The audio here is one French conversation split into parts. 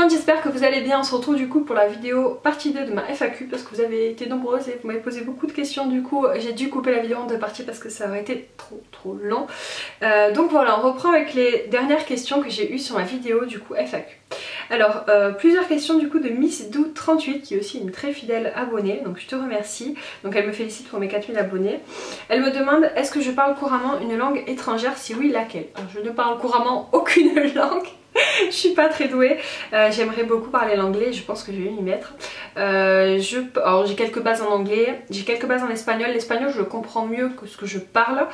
monde, j'espère que vous allez bien. On se retrouve du coup pour la vidéo partie 2 de ma FAQ parce que vous avez été nombreuses et vous m'avez posé beaucoup de questions. Du coup j'ai dû couper la vidéo en deux parties parce que ça aurait été trop long. Donc voilà, on reprend avec les dernières questions que j'ai eues sur ma vidéo du coup FAQ. Alors plusieurs questions du coup de Miss Dou 38 qui est aussi une très fidèle abonnée, donc je te remercie. Donc elle me félicite pour mes 4000 abonnés. Elle me demande est-ce que je parle couramment une langue étrangère, si oui laquelle. Alors je ne parle couramment aucune langue. Je suis pas très douée, j'aimerais beaucoup parler l'anglais, je pense que je vais m'y mettre. Alors j'ai quelques bases en anglais, j'ai quelques bases en espagnol. L'espagnol je le comprends mieux que ce que je parle.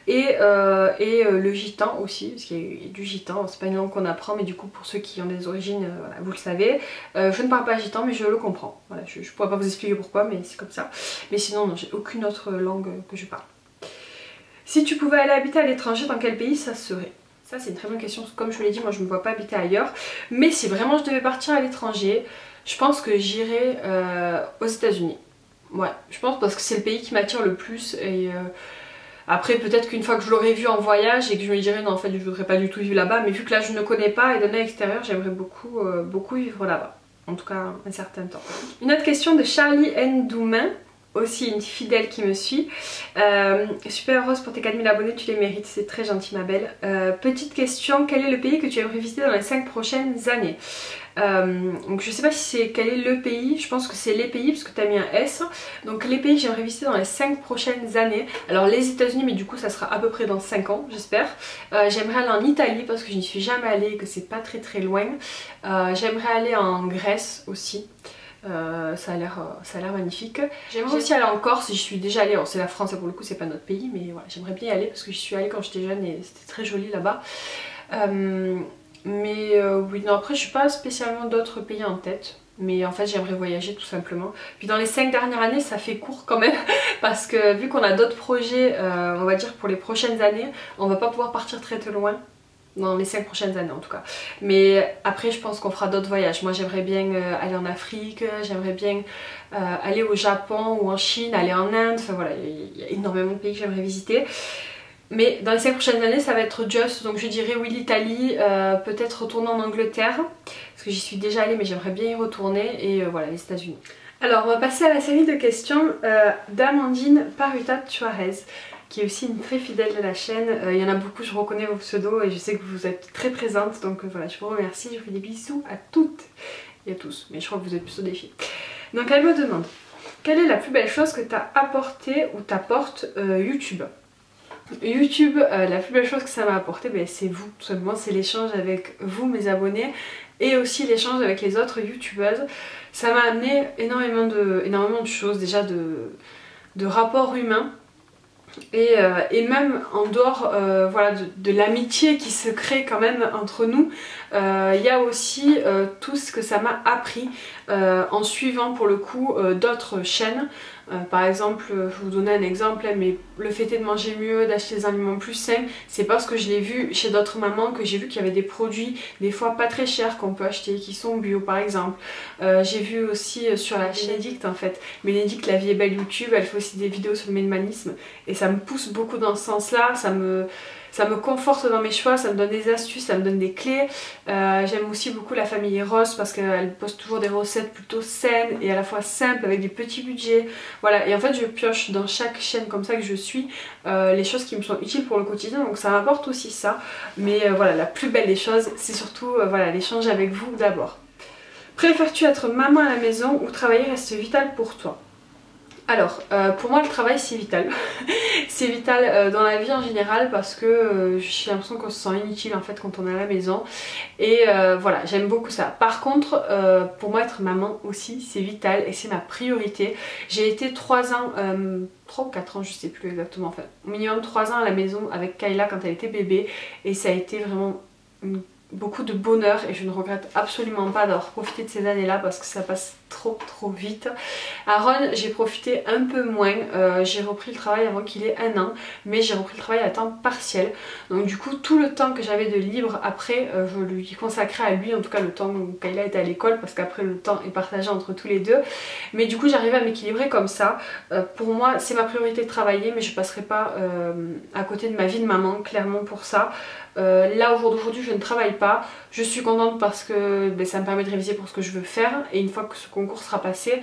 Et le gitan aussi, parce qu'il y a du gitan, c'est pas une langue qu'on apprend, mais du coup pour ceux qui ont des origines, voilà, vous le savez. Je ne parle pas gitan mais je le comprends, voilà, je pourrais pas vous expliquer pourquoi mais c'est comme ça. Mais sinon non, j'ai aucune autre langue que je parle. Si tu pouvais aller habiter à l'étranger, dans quel pays ça serait? Ça c'est une très bonne question, comme je vous l'ai dit, moi je ne me vois pas habiter ailleurs. Mais si vraiment je devais partir à l'étranger, je pense que j'irais aux États-Unis. Ouais, je pense parce que c'est le pays qui m'attire le plus et après peut-être qu'une fois que je l'aurais vu en voyage et que je me dirais non en fait je voudrais pas du tout vivre là-bas, mais vu que là je ne connais pas et d'un œil extérieur j'aimerais beaucoup vivre là-bas. En tout cas un certain temps. Une autre question de Charlie N. Doumain. Aussi une fidèle qui me suit. Super heureuse pour tes 4000 abonnés, tu les mérites, c'est très gentil ma belle. Petite question, quel est le pays que tu aimerais visiter dans les 5 prochaines années? Donc je sais pas si c'est quel est le pays, je pense que c'est les pays parce que tu as mis un S. Donc les pays que j'aimerais visiter dans les 5 prochaines années. Alors les États-Unis, mais du coup ça sera à peu près dans 5 ans j'espère. J'aimerais aller en Italie parce que je n'y suis jamais allée et que c'est pas très loin. J'aimerais aller en Grèce aussi. Ça a l'air magnifique. J'aimerais aussi aller en Corse, j'y suis déjà allée, c'est la France et pour le coup c'est pas notre pays, mais voilà, j'aimerais bien y aller parce que j'y suis allée quand j'étais jeune et c'était très joli là-bas. Oui, non, après je suis pas spécialement d'autres pays en tête, mais en fait j'aimerais voyager tout simplement. Puis dans les 5 dernières années ça fait court quand même parce que vu qu'on a d'autres projets, on va dire pour les prochaines années, on va pas pouvoir partir très loin. Dans les 5 prochaines années en tout cas. Mais après je pense qu'on fera d'autres voyages. Moi j'aimerais bien aller en Afrique, j'aimerais bien aller au Japon ou en Chine, aller en Inde. Enfin voilà, il y a énormément de pays que j'aimerais visiter. Mais dans les 5 prochaines années ça va être just. Donc je dirais oui l'Italie, peut-être retourner en Angleterre. Parce que j'y suis déjà allée mais j'aimerais bien y retourner. Et voilà les États-Unis. Alors on va passer à la série de questions d'Amandine Parutat Suarez, qui est aussi une très fidèle de la chaîne. Il y en a beaucoup, je reconnais vos pseudos et je sais que vous êtes très présentes, donc voilà, je vous remercie, je vous fais des bisous à toutes et à tous, mais je crois que vous êtes plutôt des filles. Donc elle me demande, quelle est la plus belle chose que t'as apporté ou t'apporte YouTube? YouTube, la plus belle chose que ça m'a apporté, ben, c'est vous, tout simplement, c'est l'échange avec vous, mes abonnés, et aussi l'échange avec les autres youtubeuses. Ça m'a amené énormément de choses, déjà de rapports humains. Et même en dehors voilà, de l'amitié qui se crée quand même entre nous, il y a aussi tout ce que ça m'a appris en suivant pour le coup d'autres chaînes. Par exemple, je vais vous donner un exemple, mais le fait est de manger mieux, d'acheter des aliments plus sains, c'est parce que je l'ai vu chez d'autres mamans que j'ai vu qu'il y avait des produits des fois pas très chers qu'on peut acheter, qui sont bio par exemple. J'ai vu aussi sur la chaîne Bénédicte en fait, Bénédicte La Vie est Belle YouTube, elle fait aussi des vidéos sur le minimalisme et ça me pousse beaucoup dans ce sens là, ça me conforte dans mes choix, ça me donne des astuces, ça me donne des clés. J'aime aussi beaucoup la famille Rose parce qu'elle poste toujours des recettes plutôt saines et à la fois simples avec des petits budgets. Voilà, et en fait je pioche dans chaque chaîne comme ça que je suis les choses qui me sont utiles pour le quotidien, donc ça m'apporte aussi ça. Mais voilà, la plus belle des choses, c'est surtout voilà, l'échange avec vous d'abord. Préfères-tu être maman à la maison ou travailler reste vital pour toi? Alors, pour moi le travail c'est vital. C'est vital dans la vie en général parce que j'ai l'impression qu'on se sent inutile en fait quand on est à la maison. Et voilà, j'aime beaucoup ça. Par contre, pour moi être maman aussi c'est vital et c'est ma priorité. J'ai été 3 ans, 3 ou 4 ans je sais plus exactement, enfin au minimum 3 ans à la maison avec Kayla quand elle était bébé. Et ça a été vraiment beaucoup de bonheur et je ne regrette absolument pas d'avoir profité de ces années là parce que ça passe trop vite. Aaron, j'ai profité un peu moins, j'ai repris le travail avant qu'il ait 1 an, mais j'ai repris le travail à temps partiel, donc du coup tout le temps que j'avais de libre après je lui consacrais à lui, en tout cas le temps où Kayla était à l'école parce qu'après le temps est partagé entre tous les deux, mais du coup j'arrivais à m'équilibrer comme ça. Pour moi c'est ma priorité de travailler mais je passerai pas à côté de ma vie de maman clairement pour ça. Là au jour d'aujourd'hui je ne travaille pas, je suis contente parce que ça me permet de réviser pour ce que je veux faire et une fois que ce concours sera passé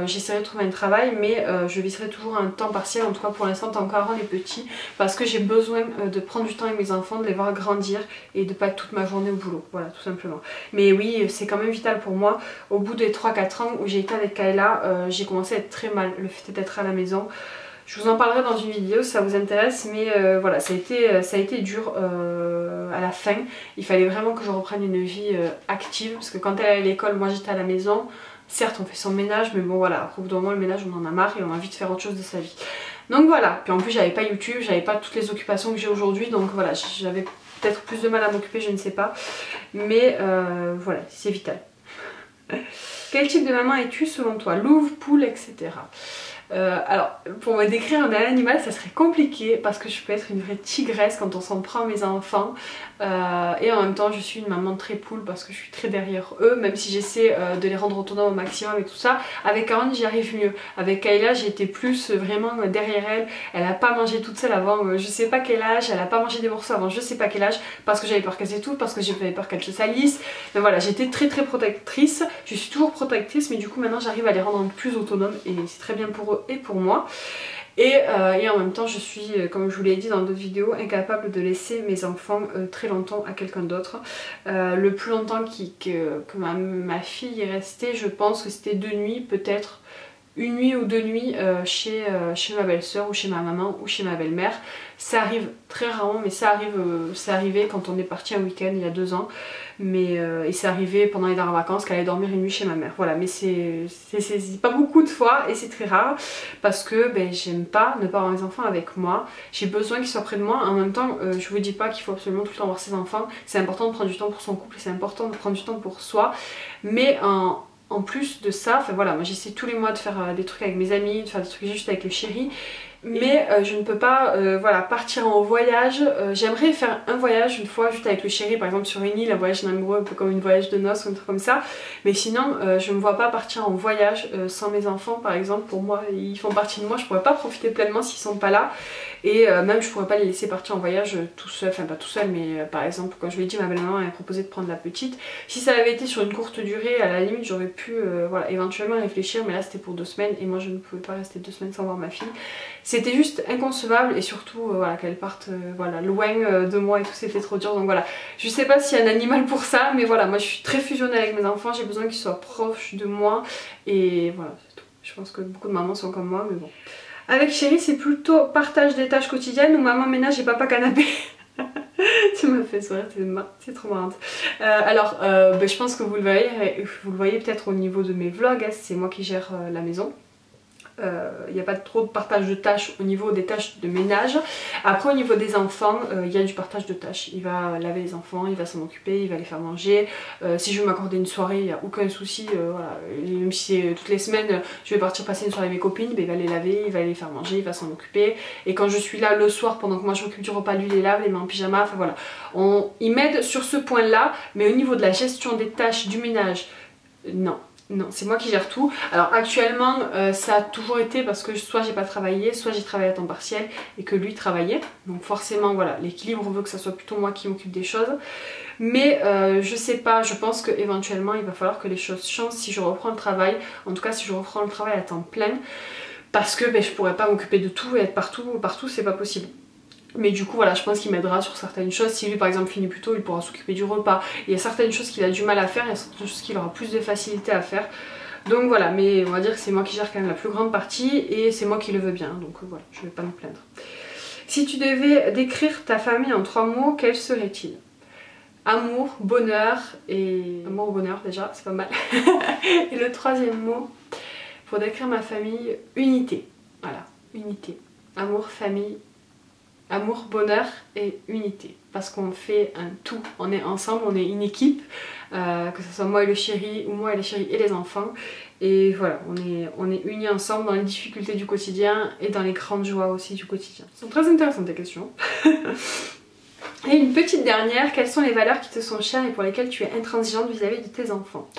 j'essaierai de trouver un travail, mais je viserai toujours un temps partiel, en tout cas pour l'instant tant qu'Aaron est petit, parce que j'ai besoin de prendre du temps avec mes enfants, de les voir grandir et de pas être toute ma journée au boulot, voilà tout simplement. Mais oui, c'est quand même vital pour moi. Au bout des 3-4 ans où j'ai été avec Kayla, j'ai commencé à être très mal, le fait d'être à la maison. Je vous en parlerai dans une vidéo si ça vous intéresse, mais voilà, ça a été dur à la fin. Il fallait vraiment que je reprenne une vie active, parce que quand elle allait à l'école, moi j'étais à la maison. Certes, on fait son ménage, mais bon voilà, au bout d'un moment, le ménage, on en a marre et on a envie de faire autre chose de sa vie. Donc voilà, puis en plus j'avais pas YouTube, j'avais pas toutes les occupations que j'ai aujourd'hui, donc voilà, j'avais peut-être plus de mal à m'occuper, je ne sais pas. Mais voilà, c'est vital. Quel type de maman es-tu selon toi? Louve, poule, etc. Alors, pour me décrire un animal, ça serait compliqué parce que je peux être une vraie tigresse quand on s'en prend à mes enfants. Et en même temps, je suis une maman très poule parce que je suis très derrière eux, même si j'essaie de les rendre autonomes au maximum et tout ça. Avec Aaron, j'y arrive mieux. Avec Kayla, j'étais plus vraiment derrière elle. Elle n'a pas mangé toute seule avant je sais pas quel âge. Elle n'a pas mangé des morceaux avant je sais pas quel âge parce que j'avais peur qu'elle s'étouffe, parce que j'avais peur qu'elle se salisse. Mais voilà, j'étais très protectrice. Je suis toujours protectrice, mais du coup maintenant j'arrive à les rendre plus autonomes et c'est très bien pour eux et pour moi. Et en même temps je suis, comme je vous l'ai dit dans d'autres vidéos, incapable de laisser mes enfants très longtemps à quelqu'un d'autre. Le plus longtemps que ma fille est restée, je pense que c'était 2 nuits, peut-être une nuit ou 2 nuits chez ma belle-sœur ou chez ma maman ou chez ma belle-mère. Ça arrive très rarement, mais ça arrive, c'est arrivé quand on est parti un week-end il y a 2 ans. Mais, et c'est arrivé pendant les dernières vacances qu'elle allait dormir une nuit chez ma mère. Voilà, mais c'est pas beaucoup de fois et c'est très rare parce que j'aime pas ne pas avoir mes enfants avec moi. J'ai besoin qu'ils soient près de moi. En même temps, je vous dis pas qu'il faut absolument tout le temps voir ses enfants. C'est important de prendre du temps pour son couple et c'est important de prendre du temps pour soi. Mais en plus de ça, enfin voilà, moi j'essaie tous les mois de faire des trucs avec mes amis, de faire des trucs juste avec le chéri. Mais je ne peux pas voilà, partir en voyage. J'aimerais faire un voyage une fois juste avec le chéri, par exemple sur une île, un voyage d'amoureux, un peu comme une voyage de noces ou un truc comme ça. Mais sinon je ne me vois pas partir en voyage sans mes enfants par exemple. Pour moi ils font partie de moi, je pourrais pas profiter pleinement s'ils sont pas là. Et même je pourrais pas les laisser partir en voyage tout seul, enfin pas tout seul, mais par exemple quand je lui ai dit, ma belle-maman a proposé de prendre la petite. Si ça avait été sur une courte durée, à la limite j'aurais pu voilà, éventuellement réfléchir, mais là c'était pour 2 semaines et moi je ne pouvais pas rester 2 semaines sans voir ma fille. C'était juste inconcevable et surtout voilà, qu'elle parte voilà, loin de moi et tout, c'était trop dur. Donc voilà, je sais pas s'il y a un animal pour ça, mais voilà, moi je suis très fusionnelle avec mes enfants, j'ai besoin qu'ils soient proches de moi et voilà, c'est tout. Je pense que beaucoup de mamans sont comme moi, mais bon. Avec chéri, c'est plutôt partage des tâches quotidiennes ou maman ménage et papa canapé. Tu m'as fait sourire, c'est trop marrant. Alors, je pense que vous le voyez peut-être au niveau de mes vlogs, hein, c'est moi qui gère la maison. Il n'y a pas trop de partage de tâches au niveau des tâches de ménage. Après au niveau des enfants, il y a du partage de tâches. Il va laver les enfants, il va s'en occuper, il va les faire manger. Si je veux m'accorder une soirée, il n'y a aucun souci. Voilà. Même si c'est toutes les semaines, je vais partir passer une soirée avec mes copines, il va les laver, il va les faire manger, il va s'en occuper. Et quand je suis là le soir, pendant que moi je m'occupe du repas, lui les lave, les met en pyjama. Enfin voilà, il m'aide sur ce point là, mais au niveau de la gestion des tâches du ménage, non. Non, c'est moi qui gère tout. Alors actuellement ça a toujours été parce que soit j'ai pas travaillé, soit j'ai travaillé à temps partiel et que lui travaillait. Donc forcément voilà, l'équilibre veut que ça soit plutôt moi qui m'occupe des choses. Mais je sais pas, je pense que éventuellement il va falloir que les choses changent si je reprends le travail. En tout cas si je reprends le travail à temps plein. Parce que je pourrais pas m'occuper de tout et être partout c'est pas possible. Mais du coup voilà, je pense qu'il m'aidera sur certaines choses. Si lui par exemple finit plus tôt, il pourra s'occuper du repas. Il y a certaines choses qu'il a du mal à faire, il y a certaines choses qu'il aura plus de facilité à faire. Donc voilà, mais on va dire que c'est moi qui gère quand même la plus grande partie et c'est moi qui le veux bien. Donc voilà, je vais pas me plaindre. Si tu devais décrire ta famille en 3 mots, quels seraient-ils? Amour, bonheur et... Amour, bonheur déjà, c'est pas mal. Et le 3e mot, pour décrire ma famille, unité. Voilà, unité. Amour, famille, amour, bonheur et unité. Parce qu'on fait un tout, on est ensemble, on est une équipe. Que ce soit moi et le chéri ou moi et le chéri et les enfants. Et voilà, on est unis ensemble dans les difficultés du quotidien et dans les grandes joies aussi du quotidien. Ce sont très intéressantes tes questions. Et une petite dernière, quelles sont les valeurs qui te sont chères et pour lesquelles tu es intransigeante vis-à-vis de tes enfants?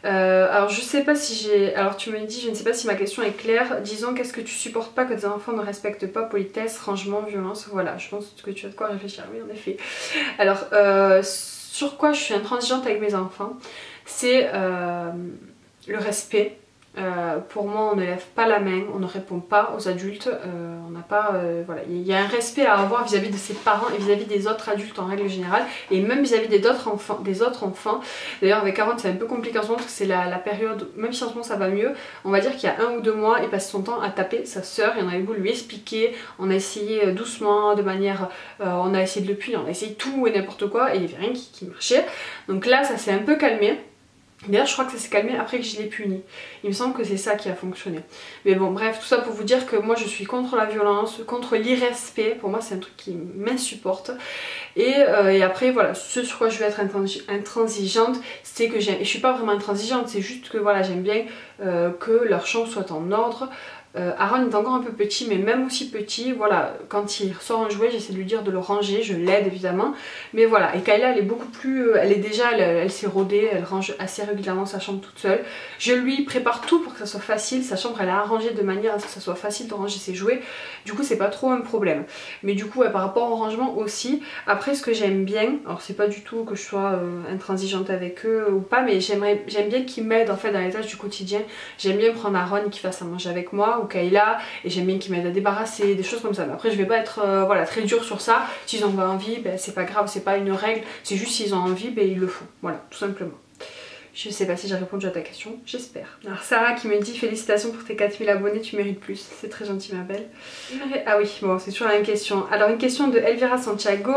Alors je sais pas si j'ai... Alors tu me dis, je ne sais pas si ma question est claire. Disons, qu'est-ce que tu supportes pas que tes enfants ne respectent pas? Politesse, rangement, violence, voilà. Je pense que tu as de quoi réfléchir, oui en effet. Alors, sur quoi je suis intransigeante avec mes enfants, c'est le respect. Pour moi, on ne lève pas la main, on ne répond pas aux adultes, on n'a pas... voilà, il y a un respect à avoir vis-à-vis de ses parents et vis-à-vis des autres adultes en règle générale, et même vis-à-vis des autres enfants. D'ailleurs avec Aaron c'est un peu compliqué en ce moment parce que c'est la période, même si en ce moment ça va mieux, on va dire qu'il y a 1 ou 2 mois, il passe son temps à taper sa soeur et on avait beau lui expliquer, on a essayé doucement, de manière... on a essayé de le punir, on a essayé tout et n'importe quoi et il n'y avait rien qui marchait. Donc là ça s'est un peu calmé. D'ailleurs je crois que ça s'est calmé après que je l'ai puni. Il me semble que c'est ça qui a fonctionné. Mais bon bref, tout ça pour vous dire que moi je suis contre la violence, contre l'irrespect. Pour moi c'est un truc qui m'insupporte. Et après voilà, ce sur quoi je vais être intransigeante, c'est que j'aime... Et je suis pas vraiment intransigeante, c'est juste que voilà, j'aime bien que leur chambre soit en ordre. Aaron est encore un peu petit, mais même aussi petit, voilà, quand il sort un jouet, j'essaie de lui dire de le ranger, je l'aide évidemment, mais voilà. Et Kayla, elle est beaucoup plus, elle est déjà, elle s'est rodée, elle range assez régulièrement sa chambre toute seule. Je lui prépare tout pour que ça soit facile, sa chambre elle est arrangée de manière à ce que ça soit facile de ranger ses jouets, du coup c'est pas trop un problème. Mais du coup ouais, par rapport au rangement aussi, après ce que j'aime bien, alors c'est pas du tout que je sois intransigeante avec eux ou pas, mais j'aime bien qu'ils m'aident en fait dans les tâches du quotidien. J'aime bien prendre Aaron et qu'il fasse à manger avec moi, ou Kayla, et j'aime bien qu'ils m'aident à débarrasser, des choses comme ça. Mais après je vais pas être voilà, très dure sur ça. S'ils ont pas envie, ben, c'est pas grave, c'est pas une règle, c'est juste s'ils ont envie, ben, ils le font, voilà, tout simplement. Je sais pas si j'ai répondu à ta question, j'espère. Alors Sarah qui me dit félicitations pour tes 4000 abonnés, tu mérites plus. C'est très gentil ma belle. Ah oui, bon c'est toujours la même question. Alors une question de Elvira Santiago.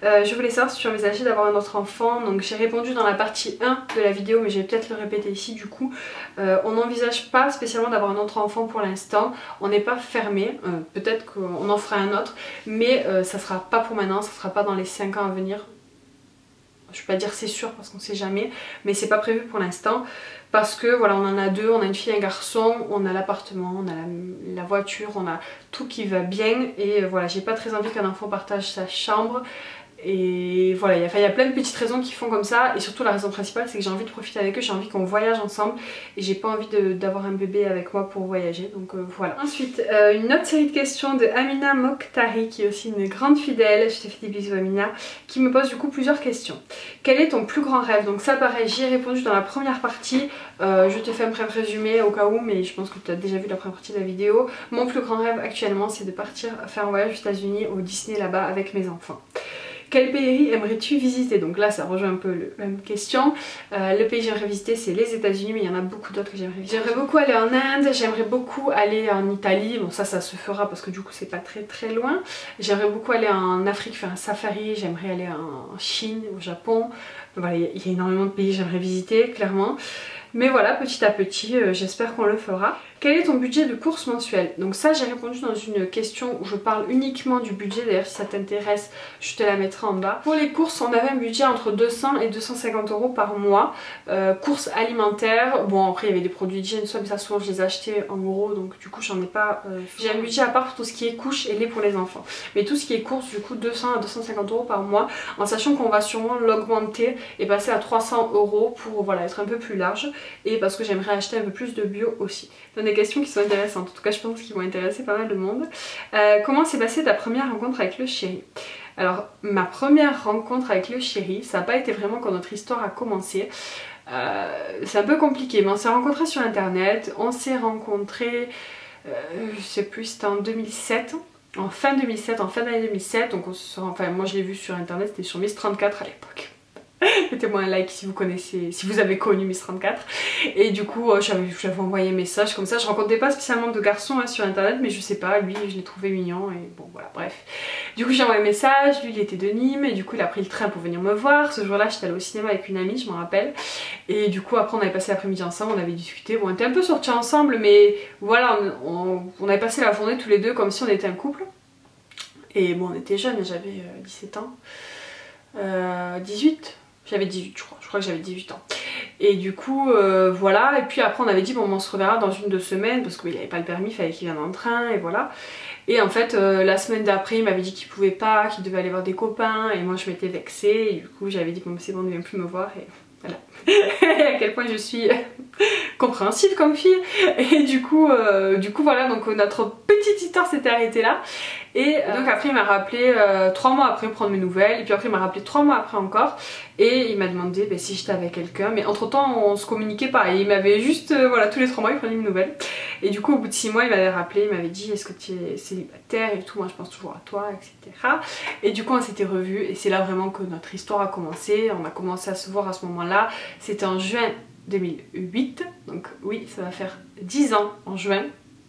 Je voulais savoir si tu envisageais d'avoir un autre enfant. Donc j'ai répondu dans la partie 1 de la vidéo, mais je vais peut-être le répéter ici du coup. On n'envisage pas spécialement d'avoir un autre enfant pour l'instant. On n'est pas fermé, peut-être qu'on en fera un autre, mais ça sera pas pour maintenant, ça sera pas dans les 5 ans à venir. Je ne vais pas dire c'est sûr parce qu'on sait jamais, mais c'est pas prévu pour l'instant parce que voilà, on en a 2, on a une fille et un garçon, on a l'appartement, on a la voiture, on a tout qui va bien et voilà, j'ai pas très envie qu'un enfant partage sa chambre. Et voilà, il y a plein de petites raisons qui font comme ça, et surtout la raison principale c'est que j'ai envie de profiter avec eux, j'ai envie qu'on voyage ensemble et j'ai pas envie d'avoir un bébé avec moi pour voyager, donc voilà. Ensuite une autre série de questions de Amina Mokhtari qui est aussi une grande fidèle, je te fais des bisous Amina, qui me pose du coup plusieurs questions. Quel est ton plus grand rêve? Donc ça pareil, j'y ai répondu dans la première partie, je te fais un bref résumé au cas où, mais je pense que tu as déjà vu la première partie de la vidéo. Mon plus grand rêve actuellement c'est de partir faire un voyage aux États-Unis, au Disney là-bas avec mes enfants. Quel pays aimerais-tu visiter? Donc là ça rejoint un peu la même question. Le pays que j'aimerais visiter c'est les États-Unis, mais il y en a beaucoup d'autres que j'aimerais visiter. J'aimerais beaucoup aller en Inde, j'aimerais beaucoup aller en Italie, bon ça se fera parce que du coup c'est pas très loin. J'aimerais beaucoup aller en Afrique faire un safari, j'aimerais aller en Chine, au Japon. Voilà, il y a énormément de pays que j'aimerais visiter clairement. Mais voilà, petit à petit, j'espère qu'on le fera. Quel est ton budget de course mensuel? Donc ça j'ai répondu dans une question où je parle uniquement du budget, d'ailleurs si ça t'intéresse je te la mettrai en bas. Pour les courses on avait un budget entre 200 et 250 € par mois. Courses alimentaires, bon après il y avait des produits d'hygiène, mais ça souvent je les achetais en gros, donc du coup j'en ai pas... J'ai un budget à part pour tout ce qui est couches et lait pour les enfants. Mais tout ce qui est courses du coup 200 à 250 € par mois, en sachant qu'on va sûrement l'augmenter et passer à 300 € pour voilà, être un peu plus large, et parce que j'aimerais acheter un peu plus de bio aussi. Donc des questions qui sont intéressantes, en tout cas je pense qu'ils vont intéresser pas mal de monde. Comment s'est passée ta première rencontre avec le chéri? Alors ma première rencontre avec le chéri, ça n'a pas été vraiment quand notre histoire a commencé. C'est un peu compliqué, mais on s'est rencontrés sur internet, on s'est rencontrés, je sais plus, c'était en 2007. En fin 2007, en fin d'année 2007, donc enfin moi je l'ai vu sur internet, c'était sur Miss 34 à l'époque. Mettez-moi un like si vous connaissez, si vous avez connu Miss 34. Et du coup j'avais envoyé un message comme ça. Je rencontrais pas spécialement de garçons hein, sur internet, mais je sais pas, lui je l'ai trouvé mignon et bon voilà, bref. Du coup j'ai envoyé un message, lui il était de Nîmes et du coup il a pris le train pour venir me voir. Ce jour-là j'étais allée au cinéma avec une amie, je m'en rappelle. Et du coup après on avait passé l'après-midi ensemble, on avait discuté, bon on était un peu sortis ensemble, mais voilà, on avait passé la journée tous les deux comme si on était un couple. Et bon on était jeunes, j'avais 17 ans, 18. J'avais 18 je crois que j'avais 18 ans. Et du coup voilà, et puis après on avait dit bon on se reverra dans 1 ou 2 semaines parce qu'il n'avait pas le permis, il fallait qu'il vienne en train et voilà. Et en fait la semaine d'après il m'avait dit qu'il pouvait pas, qu'il devait aller voir des copains et moi je m'étais vexée et du coup j'avais dit bon c'est bon, ne viens plus me voir et voilà. à quel point je suis compréhensive comme fille. Et du coup voilà, donc notre petite histoire s'était arrêtée là. Et donc après il m'a rappelé 3 mois après prendre mes nouvelles, et puis après il m'a rappelé 3 mois après encore, et il m'a demandé si j'étais avec quelqu'un, mais entre temps on se communiquait pas, et il m'avait juste, voilà, tous les 3 mois il prenait mes nouvelles. Et du coup au bout de 6 mois il m'avait rappelé, il m'avait dit est-ce que tu es célibataire et tout, moi je pense toujours à toi, etc. Et du coup on s'était revus, et c'est là vraiment que notre histoire a commencé. On a commencé à se voir à ce moment là, c'était en juin 2008, donc oui ça va faire 10 ans en juin.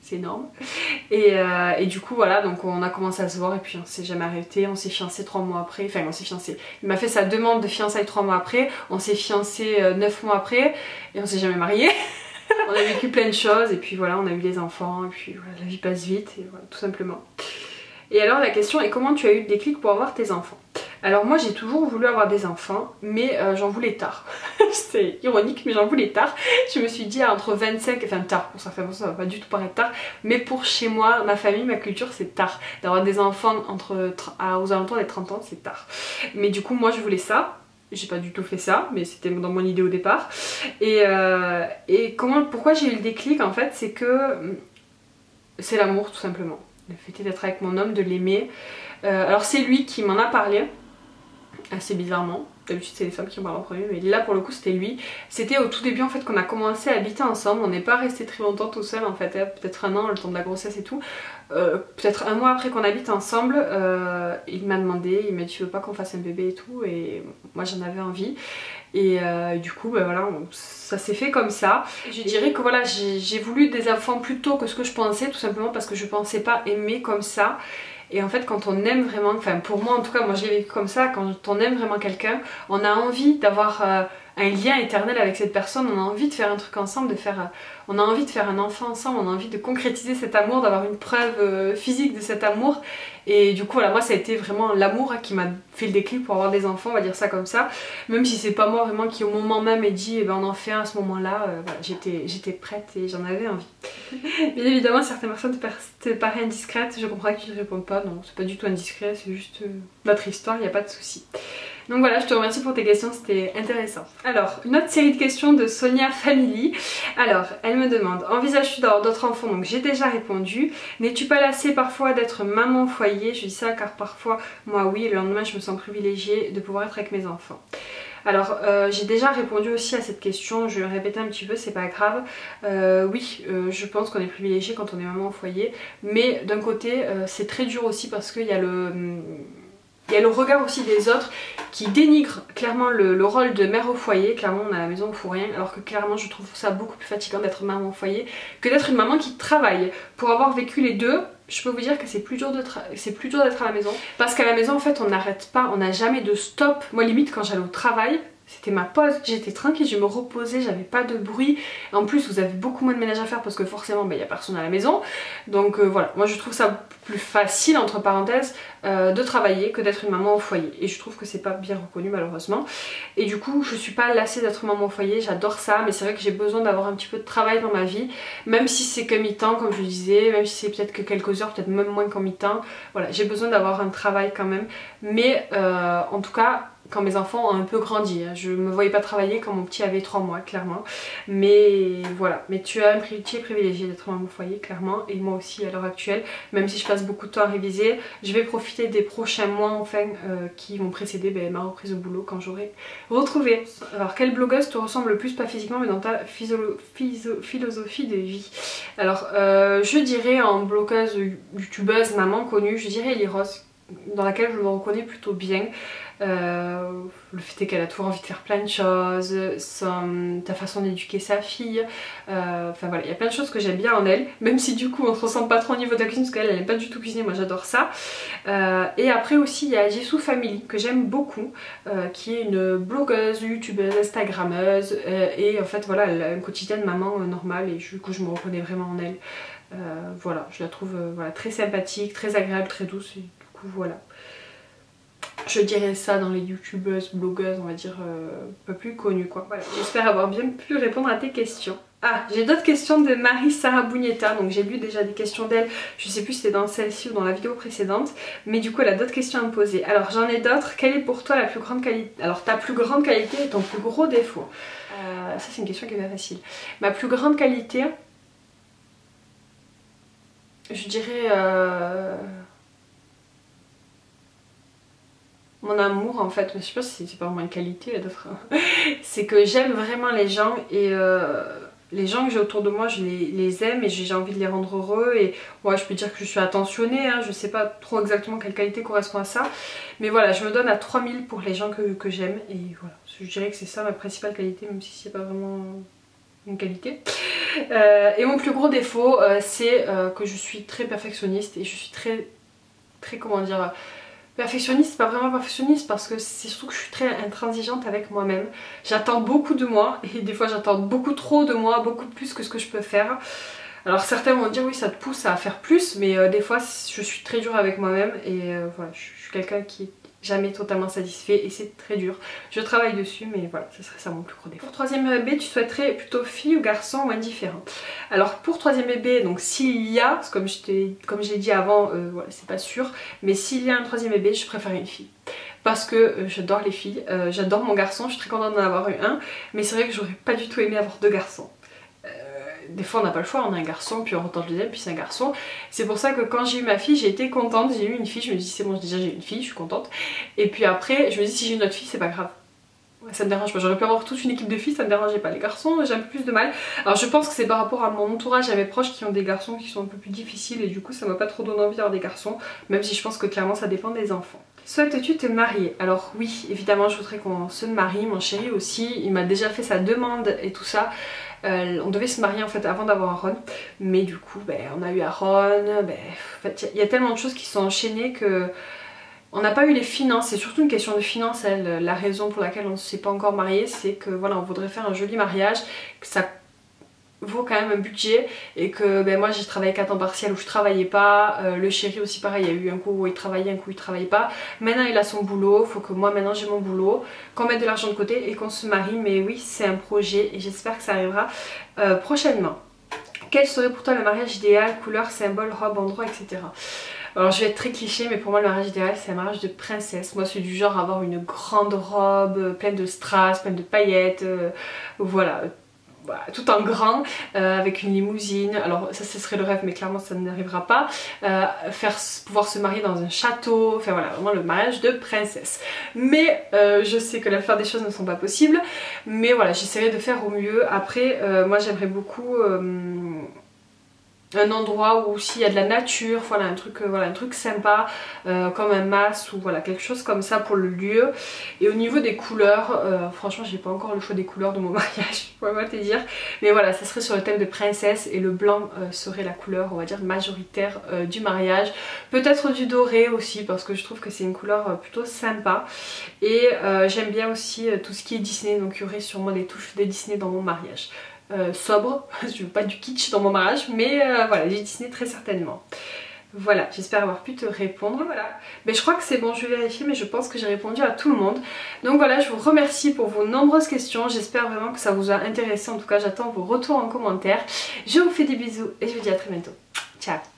C'est énorme. Et du coup voilà, donc on a commencé à se voir, et puis on s'est jamais arrêté. On s'est fiancés 3 mois après, enfin on s'est fiancés, il m'a fait sa demande de fiançailles 3 mois après, on s'est fiancés 9 mois après, et on s'est jamais mariés. On a vécu plein de choses, et puis voilà, on a eu des enfants, et puis voilà, la vie passe vite, et voilà, tout simplement. Et alors la question est, comment tu as eu le déclic pour avoir tes enfants? Alors moi j'ai toujours voulu avoir des enfants, mais j'en voulais tard. C'est ironique, mais j'en voulais tard. Je me suis dit entre 25, enfin tard, pour certaines personnes ça va pas du tout paraître tard, mais pour chez moi, ma famille, ma culture, c'est tard. D'avoir des enfants aux alentours des 30 ans, c'est tard. Mais du coup moi je voulais ça. J'ai pas du tout fait ça, mais c'était dans mon idée au départ. Et pourquoi j'ai eu le déclic en fait, c'est que c'est l'amour tout simplement. Le fait d'être avec mon homme, de l'aimer. Alors c'est lui qui m'en a parlé, assez bizarrement. D'habitude c'est les femmes qui en parlent en premier, mais là pour le coup c'était lui. C'était au tout début en fait qu'on a commencé à habiter ensemble. On n'est pas resté très longtemps tout seul en fait, peut-être 1 an, le temps de la grossesse et tout. Peut-être 1 mois après qu'on habite ensemble, il m'a demandé, il m'a dit tu veux pas qu'on fasse un bébé et tout, et moi j'en avais envie. Et du coup voilà, ça s'est fait comme ça. Je dirais que voilà, j'ai voulu des enfants plus tôt que ce que je pensais, tout simplement parce que je pensais pas aimer comme ça. Et en fait quand on aime vraiment, enfin pour moi en tout cas, moi je l'ai vécu comme ça, quand on aime vraiment quelqu'un, on a envie d'avoir un lien éternel avec cette personne, on a envie de faire un truc ensemble, on a envie de faire un enfant ensemble, on a envie de concrétiser cet amour, d'avoir une preuve physique de cet amour. Et du coup voilà, moi ça a été vraiment l'amour qui m'a fait le déclic pour avoir des enfants, on va dire ça comme ça. Même si c'est pas moi vraiment qui au moment même ai dit on en fait un à ce moment là, voilà, j'étais prête et j'en avais envie. Bien évidemment certaines personnes te paraissent indiscrètes, je comprends qu'ils ne répondent pas, non c'est pas du tout indiscret, c'est juste notre histoire, il n'y a pas de souci. Donc voilà, je te remercie pour tes questions, c'était intéressant. Alors, une autre série de questions de Sonia Family. Alors, elle me demande, envisages-tu d'avoir d'autres enfants? Donc j'ai déjà répondu. N'es-tu pas lassée parfois d'être maman au foyer? Je dis ça car parfois, moi oui, le lendemain je me sens privilégiée de pouvoir être avec mes enfants. Alors j'ai déjà répondu aussi à cette question, je vais répéter un petit peu, c'est pas grave. Oui, je pense qu'on est privilégié quand on est maman au foyer, mais d'un côté c'est très dur aussi parce qu'il y a le regard aussi des autres qui dénigrent clairement le rôle de mère au foyer. Clairement on est à la maison, on fout rien, alors que clairement je trouve ça beaucoup plus fatigant d'être maman au foyer que d'être une maman qui travaille. Pour avoir vécu les deux, je peux vous dire que c'est plus dur d'être à la maison, parce qu'à la maison en fait on n'arrête pas, on n'a jamais de stop. Moi limite quand j'allais au travail, c'était ma pause, j'étais tranquille, je me reposais, j'avais pas de bruit. En plus vous avez beaucoup moins de ménage à faire parce que forcément il n'y a personne à la maison. Donc voilà, moi je trouve ça plus facile entre parenthèses de travailler que d'être une maman au foyer. Et je trouve que c'est pas bien reconnu malheureusement. Et du coup je suis pas lassée d'être maman au foyer, j'adore ça, mais c'est vrai que j'ai besoin d'avoir un petit peu de travail dans ma vie. Même si c'est que mi-temps comme je disais, même si c'est peut-être que quelques heures, peut-être même moins qu'en mi-temps. Voilà, j'ai besoin d'avoir un travail quand même. Mais en tout cas, quand mes enfants ont un peu grandi, je me voyais pas travailler quand mon petit avait 3 mois clairement, mais voilà. Mais tu es privilégié d'être maman au foyer clairement, et moi aussi à l'heure actuelle, même si je passe beaucoup de temps à réviser, je vais profiter des prochains mois enfin qui vont précéder ma reprise au boulot quand j'aurai retrouvé. Alors quelle blogueuse te ressemble le plus, pas physiquement mais dans ta philosophie de vie? Alors je dirais en blogueuse, youtubeuse, maman connue, je dirais Ellie Rose, dans laquelle je me reconnais plutôt bien. Le fait est qu'elle a toujours envie de faire plein de choses, ta façon d'éduquer sa fille, enfin voilà, il y a plein de choses que j'aime bien en elle, même si du coup on se ressemble pas trop au niveau de la cuisine parce qu'elle elle n'aime pas du tout cuisiner, moi j'adore ça. Et après aussi il y a Jessou Family que j'aime beaucoup, qui est une blogueuse, youtubeuse, instagrammeuse, et en fait voilà, elle a un quotidien de maman normal, et du coup je me reconnais vraiment en elle. Voilà, je la trouve voilà, très sympathique, très agréable, très douce, et du coup voilà. Je dirais ça dans les youtubeuses, blogueuses, on va dire un peu plus connues quoi. Voilà, j'espère avoir bien pu répondre à tes questions. Ah, j'ai d'autres questions de Marie-Sara Bugnetta, donc j'ai lu déjà des questions d'elle, je sais plus si c'était dans celle-ci ou dans la vidéo précédente, mais du coup elle a d'autres questions à me poser. Alors j'en ai d'autres. Quelle est pour toi la plus grande qualité, alors ta plus grande qualité et ton plus gros défaut? Ça c'est une question qui est pas facile. Ma plus grande qualité, je dirais mon amour en fait, mais je sais pas si c'est pas vraiment une qualité d'autres. C'est que j'aime vraiment les gens et les gens que j'ai autour de moi je les aime et j'ai envie de les rendre heureux et ouais, je peux dire que je suis attentionnée, hein, je sais pas trop exactement quelle qualité correspond à ça, mais voilà, je me donne à 3000 pour les gens que j'aime et voilà, je dirais que c'est ça ma principale qualité, même si c'est pas vraiment une qualité. Et mon plus gros défaut c'est que je suis très perfectionniste et je suis très comment dire, perfectionniste, pas vraiment perfectionniste parce que c'est surtout que je suis très intransigeante avec moi-même. J'attends beaucoup de moi et des fois j'attends beaucoup trop de moi, beaucoup plus que ce que je peux faire. Alors certains vont dire oui ça te pousse à faire plus, mais des fois je suis très dure avec moi-même et voilà, je suis quelqu'un qui est jamais totalement satisfait et c'est très dur. Je travaille dessus mais voilà, ce serait ça mon plus gros défaut. Pour troisième bébé, tu souhaiterais plutôt fille ou garçon ou indifférent? Alors pour troisième bébé, donc s'il y a, comme je l'ai dit avant, voilà, c'est pas sûr, mais s'il y a un troisième bébé, je préfère une fille. Parce que j'adore les filles, j'adore mon garçon, je suis très contente d'en avoir eu un, mais c'est vrai que j'aurais pas du tout aimé avoir deux garçons. Des fois on n'a pas le choix, on a un garçon, puis on retente le deuxième, puis c'est un garçon. C'est pour ça que quand j'ai eu ma fille, j'ai été contente, j'ai eu une fille, je me dis c'est bon, déjà j'ai une fille, je suis contente. Et puis après, je me dis si j'ai une autre fille, c'est pas grave. Ouais, ça me dérange pas, j'aurais pu avoir toute une équipe de filles, ça me dérangeait pas. Les garçons, j'ai un peu plus de mal. Alors je pense que c'est par rapport à mon entourage, à mes proches qui ont des garçons qui sont un peu plus difficiles et du coup ça m'a pas trop donné envie d'avoir des garçons, même si je pense que clairement ça dépend des enfants. Souhaites-tu te marier? Alors oui, évidemment je voudrais qu'on se marie, mon chéri aussi, il m'a déjà fait sa demande et tout ça. On devait se marier en fait avant d'avoir Aaron, mais du coup on a eu Aaron, en fait il y a tellement de choses qui sont enchaînées que on n'a pas eu les finances, c'est surtout une question de finances. La raison pour laquelle on ne s'est pas encore marié, c'est que voilà, on voudrait faire un joli mariage, que ça vaut quand même un budget et que moi j'ai travaillé qu'à temps partiel où je travaillais pas, le chéri aussi pareil, il y a eu un coup où il travaillait, un coup où il travaillait pas, maintenant il a son boulot, faut que moi maintenant j'ai mon boulot, qu'on mette de l'argent de côté et qu'on se marie, mais oui c'est un projet et j'espère que ça arrivera prochainement. Quel serait pour toi le mariage idéal, couleur, symbole, robe, endroit, etc. Alors je vais être très cliché mais pour moi le mariage idéal c'est un mariage de princesse. Moi je suis du genre à avoir une grande robe pleine de strass, pleine de paillettes, voilà, tout en grand, avec une limousine. Alors ça ce serait le rêve mais clairement ça n'arrivera pas. Pouvoir se marier dans un château, enfin voilà, vraiment le mariage de princesse. Mais je sais que la plupart des choses ne sont pas possibles, mais voilà, j'essaierai de faire au mieux. Après moi j'aimerais beaucoup un endroit où s'il y a de la nature, voilà un truc sympa, comme un mas ou voilà quelque chose comme ça pour le lieu. Et au niveau des couleurs, franchement j'ai pas encore le choix des couleurs de mon mariage, je pourrais pas te dire, mais voilà ça serait sur le thème de princesse et le blanc serait la couleur on va dire majoritaire du mariage, peut-être du doré aussi parce que je trouve que c'est une couleur plutôt sympa et j'aime bien aussi tout ce qui est Disney, donc il y aurait sûrement des touches de Disney dans mon mariage. Sobre, je veux pas du kitsch dans mon mariage, mais voilà, j'ai Disney très certainement. Voilà, j'espère avoir pu te répondre. Voilà, mais je crois que c'est bon, je vais vérifier, mais je pense que j'ai répondu à tout le monde. Donc voilà, je vous remercie pour vos nombreuses questions, j'espère vraiment que ça vous a intéressé. En tout cas, j'attends vos retours en commentaire. Je vous fais des bisous et je vous dis à très bientôt. Ciao!